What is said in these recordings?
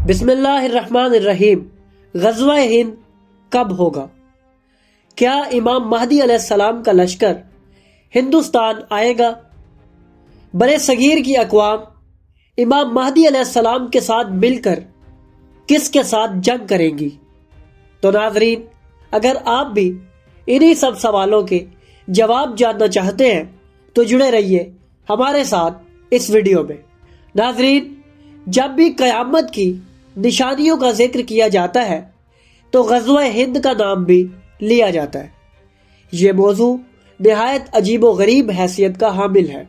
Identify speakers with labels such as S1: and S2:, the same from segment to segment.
S1: بسم اللہ الرحمن الرحیم۔ غزوہ ہند کب ہوگا؟ کیا امام مہدی علیہ السلام کا لشکر ہندوستان آئے گا؟ برِ صغیر کی اقوام امام مہدی علیہ السلام کے ساتھ مل کر کس کے ساتھ جنگ کریں گی؟ تو ناظرین، اگر آپ بھی انہی سب سوالوں کے جواب جاننا چاہتے ہیں تو جڑے رہیے ہمارے ساتھ اس ویڈیو میں۔ ناظرین، جب بھی قیامت کی نشانیوں کا ذکر کیا جاتا ہے تو غزوہ ہند کا نام بھی لیا جاتا ہے۔ یہ موضوع نہایت عجیب و غریب حیثیت کا حامل ہے۔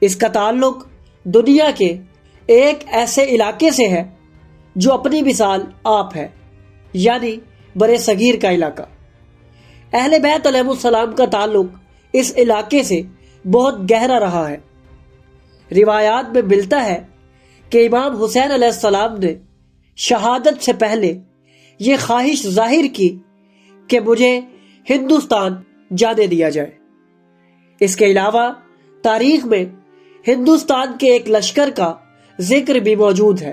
S1: اس کا تعلق دنیا کے ایک ایسے علاقے سے ہے جو اپنی مثال آپ ہے، یعنی برِ صغیر کا علاقہ۔ اہل بیت علیہ السلام کا تعلق اس علاقے سے بہت گہرا رہا ہے۔ روایات میں ملتا ہے کہ امام حسین علیہ السلام نے شہادت سے پہلے یہ خواہش ظاہر کی کہ مجھے ہندوستان جانے دیا جائے۔ اس کے علاوہ تاریخ میں ہندوستان کے ایک لشکر کا ذکر بھی موجود ہے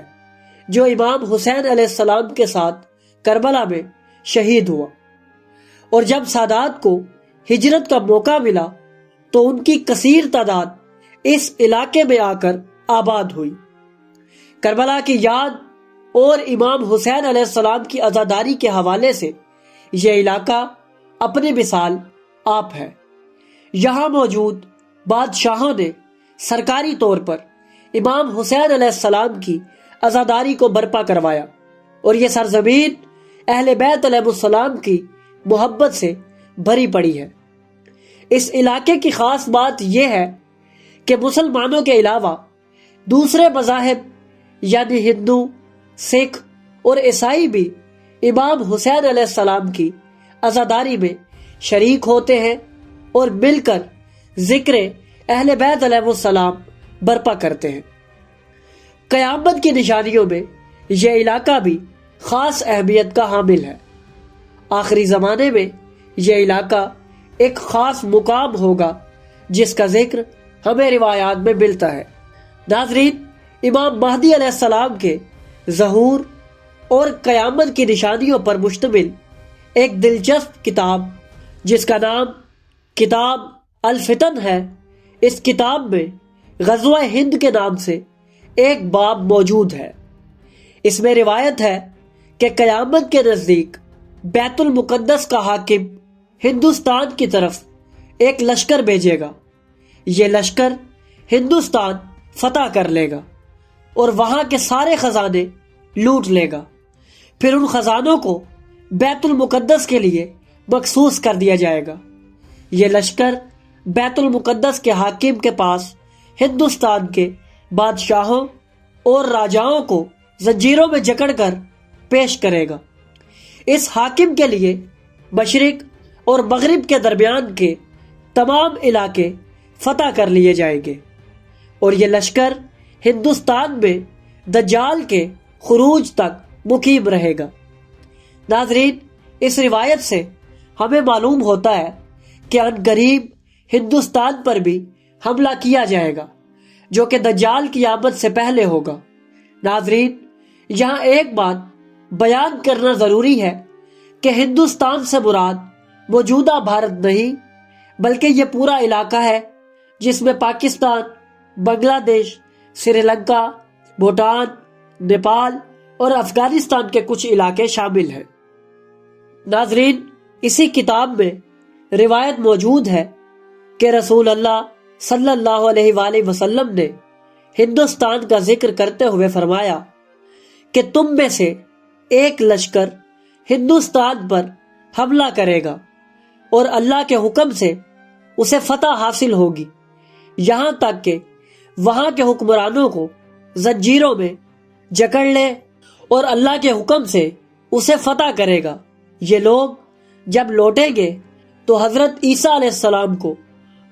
S1: جو امام حسین علیہ السلام کے ساتھ کربلا میں شہید ہوا، اور جب سادات کو ہجرت کا موقع ملا تو ان کی کثیر تعداد اس علاقے میں آ کر آباد ہوئی۔ کربلا کی یاد اور امام حسین علیہ السلام کی عزاداری کے حوالے سے یہ علاقہ اپنی مثال آپ ہے۔ یہاں موجود بادشاہوں نے سرکاری طور پر امام حسین علیہ السلام کی عزاداری کو برپا کروایا، اور یہ سرزمین اہل بیت علیہ السلام کی محبت سے بھری پڑی ہے۔ اس علاقے کی خاص بات یہ ہے کہ مسلمانوں کے علاوہ دوسرے مذاہب یعنی ہندو، سکھ اور عیسائی بھی امام حسین علیہ السلام کی عزاداری میں شریک ہوتے ہیں اور مل کر ذکر اہل بیت علیہ السلام برپا کرتے ہیں۔ قیامت کی نشانیوں میں یہ علاقہ بھی خاص اہمیت کا حامل ہے۔ آخری زمانے میں یہ علاقہ ایک خاص مقام ہوگا جس کا ذکر ہمیں روایات میں ملتا ہے۔ ناظرین، امام مہدی علیہ السلام کے ظہور اور قیامت کی نشانیوں پر مشتمل ایک دلچسپ کتاب جس کا نام کتاب الفتن ہے، اس کتاب میں غزوہ ہند کے نام سے ایک باب موجود ہے۔ اس میں روایت ہے کہ قیامت کے نزدیک بیت المقدس کا حاکم ہندوستان کی طرف ایک لشکر بھیجے گا۔ یہ لشکر ہندوستان فتح کر لے گا اور وہاں کے سارے خزانے لوٹ لے گا، پھر ان خزانوں کو بیت المقدس کے لیے مخصوص کر دیا جائے گا۔ یہ لشکر بیت المقدس کے حاکم کے پاس ہندوستان کے بادشاہوں اور راجاؤں کو زنجیروں میں جکڑ کر پیش کرے گا۔ اس حاکم کے لیے مشرق اور مغرب کے درمیان کے تمام علاقے فتح کر لیے جائیں گے، اور یہ لشکر ہندوستان میں دجال کے خروج تک مقیم رہے گا۔ ناظرین، اس روایت سے ہمیں معلوم ہوتا ہے کہ ان قریب ہندوستان پر بھی حملہ کیا جائے گا جو کہ دجال کی آمد سے پہلے ہوگا۔ ناظرین، یہاں ایک بات بیان کرنا ضروری ہے کہ ہندوستان سے مراد موجودہ بھارت نہیں بلکہ یہ پورا علاقہ ہے جس میں پاکستان، بنگلہ دیش، سری لنکا، بھوٹان، نیپال اور افغانستان کے کچھ علاقے شامل ہیں۔ ناظرین، اسی کتاب میں روایت موجود ہے کہ رسول اللہ صلی اللہ علیہ وآلہ وسلم نے ہندوستان کا ذکر کرتے ہوئے فرمایا کہ تم میں سے ایک لشکر ہندوستان پر حملہ کرے گا اور اللہ کے حکم سے اسے فتح حاصل ہوگی، یہاں تک کہ وہاں کے حکمرانوں کو زنجیروں میں جکڑ لے اور اللہ کے حکم سے اسے فتح کرے گا۔ یہ لوگ جب لوٹیں گے تو حضرت عیسیٰ علیہ السلام کو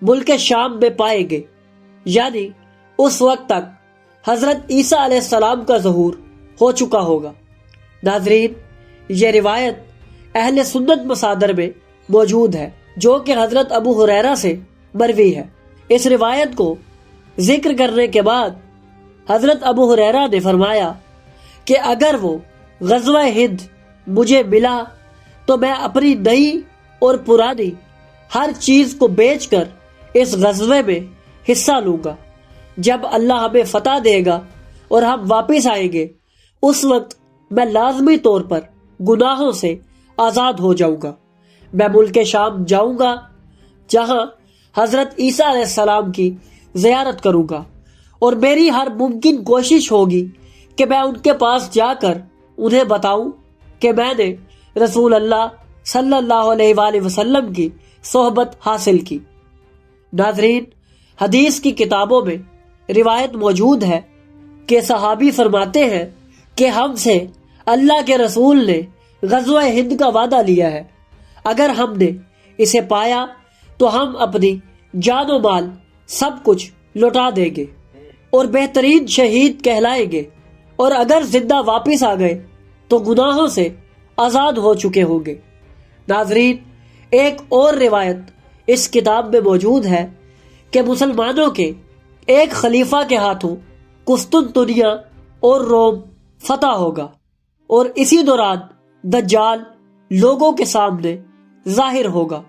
S1: ملک شام میں پائیں گے، یعنی اس وقت تک حضرت عیسیٰ علیہ السلام کا ظہور ہو چکا ہوگا۔ ناظرین، یہ روایت اہل سنت مصادر میں موجود ہے جو کہ حضرت ابو ہریرہ سے مروی ہے۔ اس روایت کو ذکر کرنے کے بعد حضرت ابو ہریرہ نے فرمایا کہ اگر وہ غزوہ ہند مجھے ملا تو میں اپنی نئی اور پرانی ہر چیز کو بیچ کر اس غزوے میں حصہ لوں گا۔ جب اللہ ہمیں فتح دے گا اور ہم واپس آئیں گے، اس وقت میں لازمی طور پر گناہوں سے آزاد ہو جاؤں گا۔ میں ملک شام جاؤں گا جہاں حضرت عیسیٰ علیہ السلام کی زیارت کروں گا، اور میری ہر ممکن کوشش ہوگی کہ میں ان کے پاس جا کر انہیں بتاؤں کہ میں نے رسول اللہ صلی اللہ علیہ وآلہ وسلم کی صحبت حاصل کی۔ ناظرین، حدیث کی کتابوں میں روایت موجود ہے کہ صحابی فرماتے ہیں کہ ہم سے اللہ کے رسول نے غزوہ ہند کا وعدہ لیا ہے، اگر ہم نے اسے پایا تو ہم اپنی جان و مال سب کچھ لوٹا دیں گے اور بہترین شہید کہلائیں گے، اور اگر زندہ واپس آ گئے تو گناہوں سے آزاد ہو چکے ہوں گے۔ ناظرین، ایک اور روایت اس کتاب میں موجود ہے کہ مسلمانوں کے ایک خلیفہ کے ہاتھوں قسطنطنیہ اور روم فتح ہوگا، اور اسی دوران دجال لوگوں کے سامنے ظاہر ہوگا۔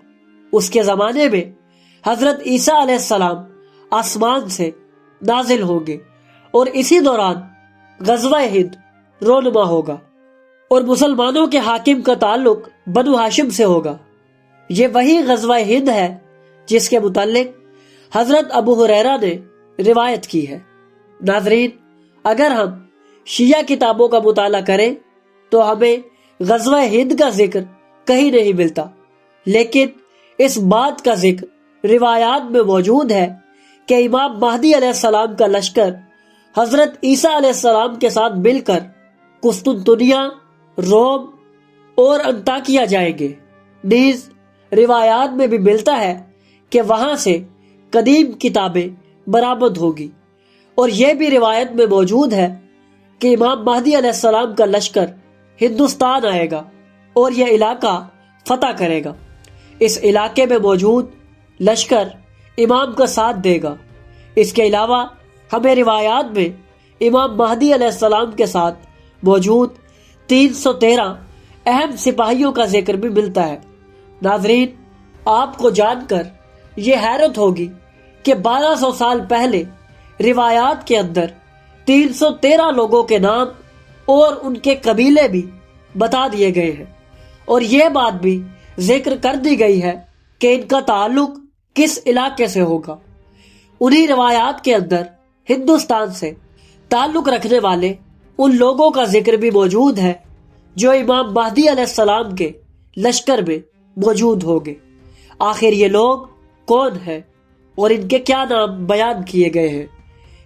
S1: اس کے زمانے میں حضرت عیسیٰ علیہ السلام آسمان سے نازل ہوں گے، اور اسی دوران غزوہ ہند رونما ہوگا، اور مسلمانوں کے حاکم کا تعلق بنو ہاشم سے ہوگا۔ یہ وہی غزوہ ہند ہے جس کے متعلق حضرت ابو ہریرہ نے روایت کی ہے۔ ناظرین، اگر ہم شیعہ کتابوں کا مطالعہ کریں تو ہمیں غزوہ ہند کا ذکر کہیں نہیں ملتا، لیکن اس بات کا ذکر روایات میں موجود ہے کہ امام مہدی علیہ السلام کا لشکر حضرت عیسیٰ علیہ السلام کے ساتھ مل کر قسطنطنیہ، روم اور انطاکیہ جائیں گے۔ نیز روایات میں بھی ملتا ہے کہ وہاں سے قدیم کتابیں برآمد ہوگی، اور یہ بھی روایت میں موجود ہے کہ امام مہدی علیہ السلام کا لشکر ہندوستان آئے گا اور یہ علاقہ فتح کرے گا۔ اس علاقے میں موجود لشکر امام کا ساتھ دے گا۔ اس کے علاوہ ہمیں روایات میں امام مہدی علیہ السلام کے ساتھ موجود 313 اہم سپاہیوں کا ذکر بھی ملتا ہے۔ ناظرین، آپ کو جان کر یہ حیرت ہوگی کہ 1200 سال پہلے روایات کے اندر 313 لوگوں کے نام اور ان کے قبیلے بھی بتا دیے گئے ہیں، اور یہ بات بھی ذکر کر دی گئی ہے کہ ان کا تعلق کس علاقے سے ہوگا۔ انہی روایات کے اندر ہندوستان سے تعلق رکھنے والے ان لوگوں کا ذکر بھی موجود ہے جو امام مہدی علیہ السلام کے لشکر میں موجود ہوں گے۔ آخر یہ لوگ کون ہیں اور ان کے کیا نام بیان کیے گئے ہیں؟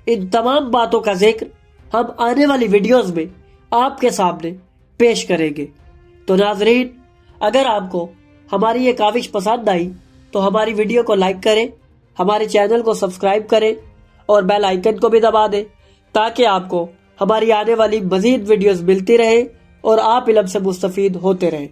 S1: ان تمام باتوں کا ذکر ہم آنے والی ویڈیوز میں آپ کے سامنے پیش کریں گے۔ تو ناظرین، اگر آپ کو ہماری یہ کاوش پسند آئی تو ہماری ویڈیو کو لائک کریں، ہمارے چینل کو سبسکرائب کریں اور بیل آئیکن کو بھی دبا دیں تاکہ آپ کو ہماری آنے والی مزید ویڈیوز ملتی رہیں اور آپ علم سے مستفید ہوتے رہیں۔